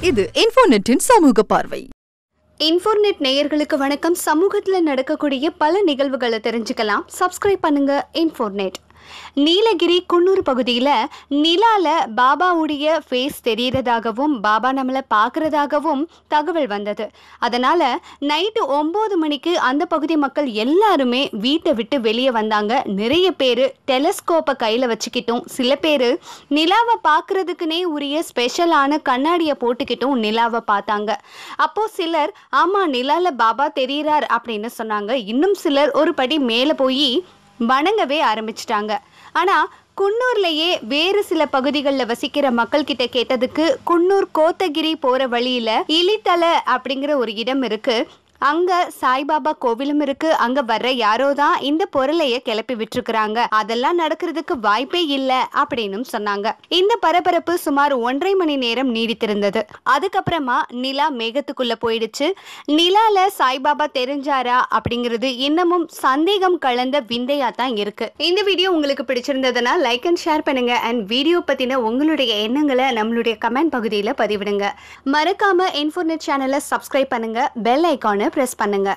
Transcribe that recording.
இது இன்ஃபோநெட்டின் சமூக பார்வை. இன்ஃபோநெட் நேயர்களுக்கு வணக்கம். சமூகத்தில் நடக்கக்கூடிய பல நிகழ்வுகளை தெரிஞ்சுக்கலாம். சப்ஸ்கிரைப் பண்ணுங்க இன்ஃபோநெட். நீலகிரி குன்னூர் பகுதியில் நிலால பாபாவுடைய ஃபேஸ் தெரியறதாகவும் பாபா நம்மளை பார்க்கறதாகவும் தகவல் வந்தது. அதனால நைட்டு 9 மணிக்கு அந்த பகுதி மக்கள் எல்லாருமே வீட்டை விட்டு வெளியே வந்தாங்க. நிறைய பேர் டெலஸ்கோப்பை கையில் வச்சுக்கிட்டும், சில பேர் நிலாவை பார்க்கறதுக்குனே உரிய ஸ்பெஷலான கண்ணாடியை போட்டுக்கிட்டும் நிலாவை பார்த்தாங்க. அப்போ சிலர் ஆமா நிலால பாபா தெரிகிறார் அப்படின்னு சொன்னாங்க. இன்னும் சிலர் ஒரு படி மேலே போய் வணங்கவே ஆரம்பிச்சிட்டாங்க. ஆனால் குன்னூர்லேயே வேறு சில பகுதிகளில் வசிக்கிற மக்கள் கிட்ட கேட்டதுக்கு குன்னூர் கோத்தகிரி போகிற வழியில் இலித்தலை அப்படிங்கிற ஒரு இடம் இருக்குது. அங்கே சாய்பாபா கோவிலும் இருக்கு. அங்கே வர்ற யாரோ தான் இந்த பொருளைய கிளப்பி விட்டுருக்குறாங்க. அதெல்லாம் நடக்கிறதுக்கு வாய்ப்பே இல்லை அப்படின்னு சொன்னாங்க. இந்த பரபரப்பு சுமார் 1.5 மணி நேரம் நீடித்திருந்தது. அதுக்கப்புறமா நிலா மேகத்துக்குள்ள போயிடுச்சு. நிலால சாய்பாபா தெரிஞ்சாரா அப்படிங்கிறது இன்னமும் சந்தேகம் கலந்த விந்தையா தான் இருக்கு. இந்த வீடியோ உங்களுக்கு பிடிச்சிருந்ததுன்னா லைக் அண்ட் ஷேர் பண்ணுங்க. அண்ட் வீடியோ பத்தின உங்களுடைய எண்ணங்களை நம்மளுடைய கமெண்ட் பகுதியில் பதிவிடுங்க. மறக்காம இன்ஃபோநெட் சேனலை சப்ஸ்கிரைப் பண்ணுங்க. பெல் ஐக்கானை பிரஸ் பண்ணுங்க.